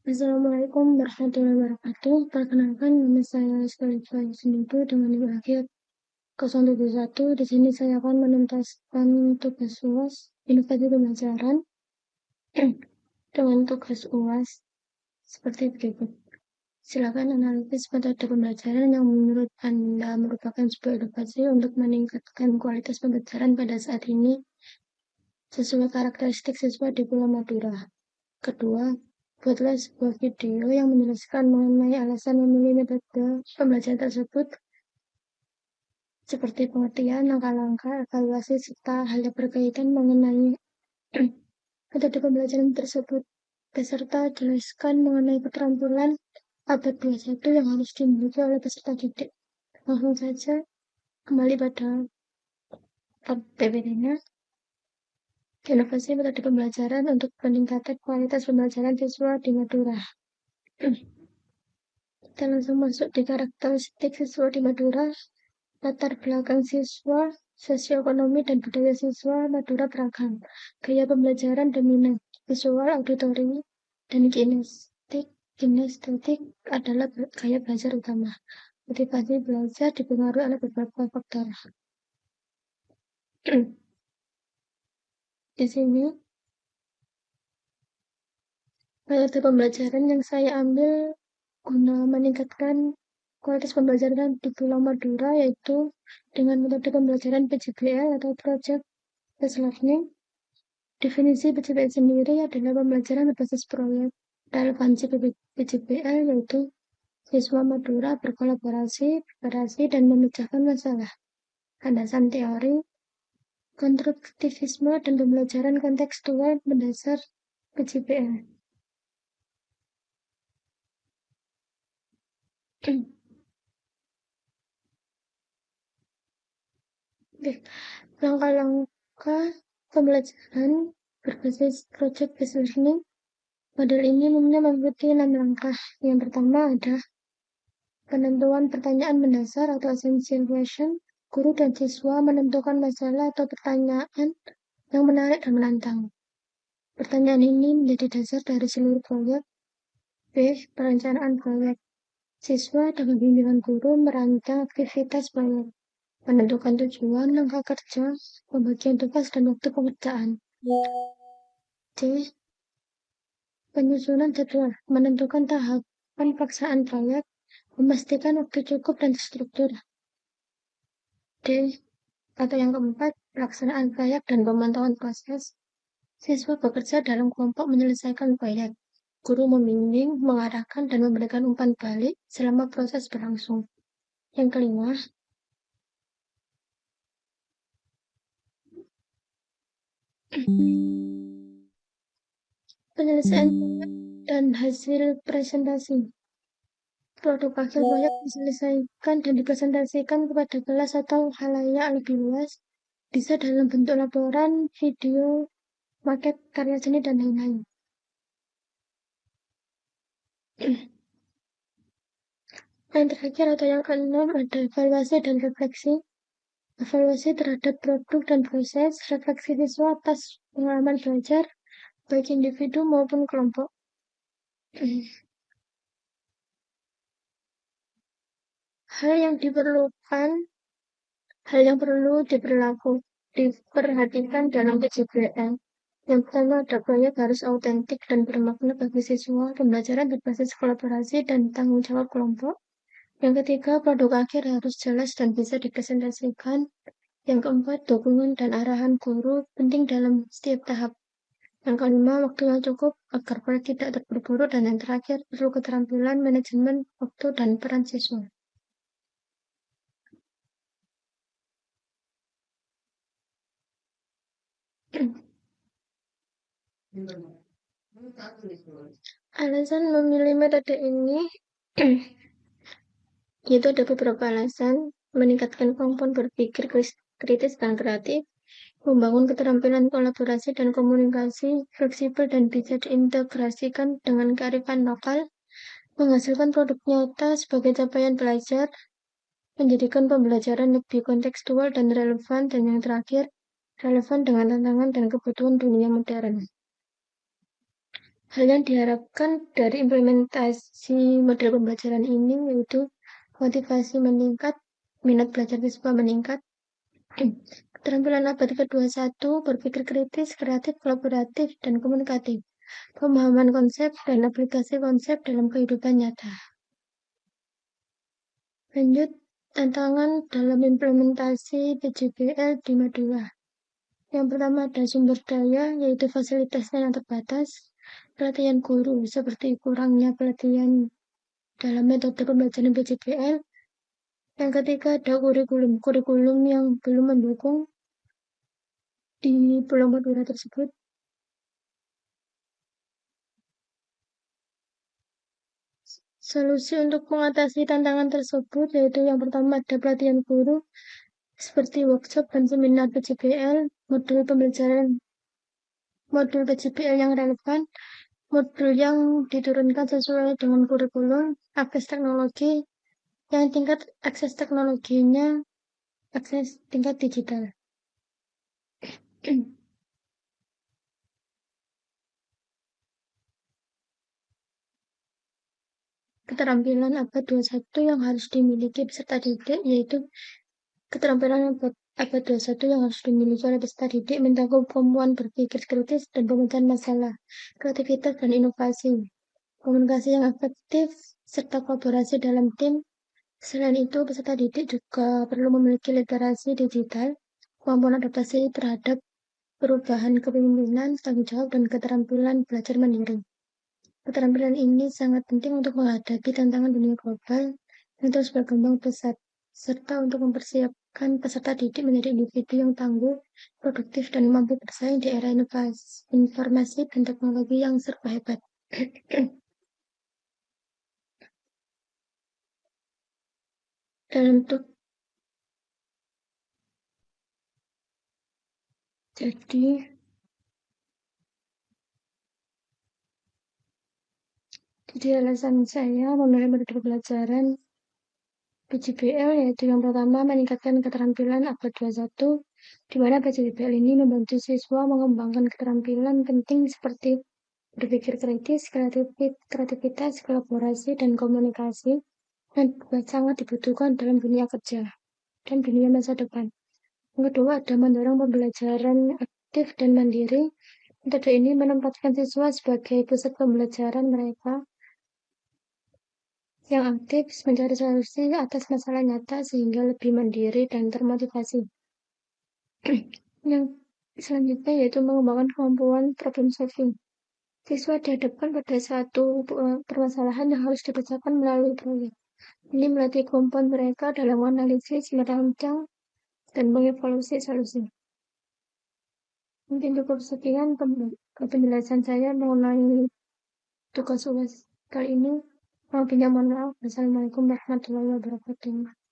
Assalamualaikum warahmatullahi wabarakatuh. Perkenalkan, nama saya Rizky Senibu dengan NIM akhir 071. Di sini saya akan menuntaskan tugas UAS inovasi pembelajaran dengan tugas UAS seperti berikut. Silakan analisis metode pembelajaran yang menurut Anda merupakan sebuah inovasi untuk meningkatkan kualitas pembelajaran pada saat ini sesuai karakteristik siswa di Pulau Madura. Kedua, buatlah sebuah video yang menjelaskan mengenai alasan memilih metode pembelajaran tersebut, seperti pengertian, langkah-langkah, evaluasi, serta hal yang berkaitan mengenai metode pembelajaran tersebut. Peserta jelaskan mengenai keterampilan abad 21 yang harus dimiliki oleh peserta didik. Langsung saja, kembali pada PPT-nya. Inovasi metode pembelajaran untuk peningkatan kualitas pembelajaran siswa di Madura. Kita langsung masuk di karakteristik siswa di Madura. Latar belakang siswa, sosioekonomi dan budaya siswa Madura beragam. Gaya pembelajaran dominan, visual, auditory, dan kinestetik adalah gaya belajar utama. Motivasi belajar dipengaruhi oleh beberapa faktor. Di sini, metode pembelajaran yang saya ambil guna meningkatkan kualitas pembelajaran di Pulau Madura yaitu dengan metode pembelajaran PJBL atau Project Based Learning. Definisi PJBL sendiri adalah pembelajaran berbasis proyek. Relevansi PJBL yaitu siswa Madura berkolaborasi, berkreasi, dan memecahkan masalah. Landasan teori, konstruktivisme, dan pembelajaran kontekstual mendasar PJBL. Langkah-langkah pembelajaran berbasis project based learning. Model ini umumnya meliputi 6 langkah. Yang pertama ada penentuan pertanyaan mendasar atau essential question. Guru dan siswa menentukan masalah atau pertanyaan yang menarik dan menantang. Pertanyaan ini menjadi dasar dari seluruh proyek. B. Perencanaan proyek. Siswa dengan bimbingan guru merancang aktivitas proyek, menentukan tujuan, langkah kerja, pembagian tugas, dan waktu pengerjaan. C. Penyusunan jadwal, menentukan tahapan pelaksanaan proyek, memastikan waktu cukup dan terstruktur. D. Atau yang keempat, pelaksanaan proyek dan pemantauan proses. Siswa bekerja dalam kelompok menyelesaikan proyek. Guru membimbing, mengarahkan, dan memberikan umpan balik selama proses berlangsung. Yang kelima, penyelesaian proyek dan hasil presentasi. Produk akhir proyek diselesaikan dan dipresentasikan kepada kelas atau khalayak lebih luas, bisa dalam bentuk laporan, video, maket, karya seni, dan lain-lain. Yang terakhir atau yang keenam ada evaluasi dan refleksi. Evaluasi terhadap produk dan proses, refleksi siswa atas pengalaman belajar, baik individu maupun kelompok. Hal yang perlu diperhatikan dalam PJBL. Yang pertama, ada proyek harus autentik dan bermakna bagi siswa, pembelajaran berbasis kolaborasi dan tanggung jawab kelompok. Yang ketiga, produk akhir harus jelas dan bisa dipresentasikan. Yang keempat, dukungan dan arahan guru penting dalam setiap tahap. Yang kelima, waktu yang cukup agar proyek tidak terburu-buru. Dan yang terakhir, perlu keterampilan manajemen waktu dan peran siswa. Alasan memilih metode ini yaitu ada beberapa alasan: meningkatkan kemampuan berpikir kritis dan kreatif, membangun keterampilan kolaborasi dan komunikasi fleksibel dan bisa diintegrasikan dengan kearifan lokal, menghasilkan produk nyata sebagai capaian belajar, menjadikan pembelajaran lebih kontekstual dan relevan, dan yang terakhir, relevan dengan tantangan dan kebutuhan dunia modern. Hal yang diharapkan dari implementasi model pembelajaran ini yaitu motivasi meningkat, minat belajar siswa meningkat, keterampilan abad ke-21, berpikir kritis, kreatif, kolaboratif, dan komunikatif, pemahaman konsep dan aplikasi konsep dalam kehidupan nyata. Lanjut, tantangan dalam implementasi PJBL di Madura. Yang pertama ada sumber daya, yaitu fasilitasnya yang terbatas, pelatihan guru, seperti kurangnya pelatihan dalam metode pembelajaran PJBL. Yang ketiga ada kurikulum yang belum mendukung di Pulau Madura tersebut. Solusi untuk mengatasi tantangan tersebut yaitu yang pertama ada pelatihan guru seperti workshop dan seminar PJBL, modul PJBL yang relevan, modul yang diturunkan sesuai dengan kurikulum, akses teknologi, yang tingkat akses teknologinya akses tingkat digital. Keterampilan abad 21 yang harus dimiliki peserta didik yaitu keterampilan abad 21 yang harus dimiliki oleh peserta didik mencakup kemampuan berpikir kritis dan pemecahan masalah, kreativitas dan inovasi, komunikasi yang efektif, serta kolaborasi dalam tim. Selain itu, peserta didik juga perlu memiliki literasi digital, kemampuan adaptasi terhadap perubahan kepemimpinan, tanggung jawab, dan keterampilan belajar mandiri. Keterampilan ini sangat penting untuk menghadapi tantangan dunia global yang terus berkembang pesat, serta untuk mempersiapkan peserta didik menjadi individu yang tangguh, produktif, dan mampu bersaing di era informasi dan teknologi yang serba hebat. Dalam jadi alasan saya memilih metode pembelajaran PJBL yaitu yang pertama meningkatkan keterampilan abad 21, di mana PJBL ini membantu siswa mengembangkan keterampilan penting seperti berpikir kritis, kreativitas, kolaborasi, dan komunikasi yang sangat dibutuhkan dalam dunia kerja dan dunia masa depan. Yang kedua ada mendorong pembelajaran aktif dan mandiri. Metode ini menempatkan siswa sebagai pusat pembelajaran mereka yang aktif mencari solusi atas masalah nyata sehingga lebih mandiri dan termotivasi. Yang selanjutnya yaitu mengembangkan kemampuan problem solving. Siswa dihadapkan pada satu permasalahan yang harus dipecahkan melalui proyek. Ini melatih kemampuan mereka dalam analisis, merancang, dan mengevaluasi solusi. Mungkin cukup sekian penjelasan saya mengenai tugas UAS kali ini. Mohon maaf. Wassalamualaikum warahmatullahi wabarakatuh.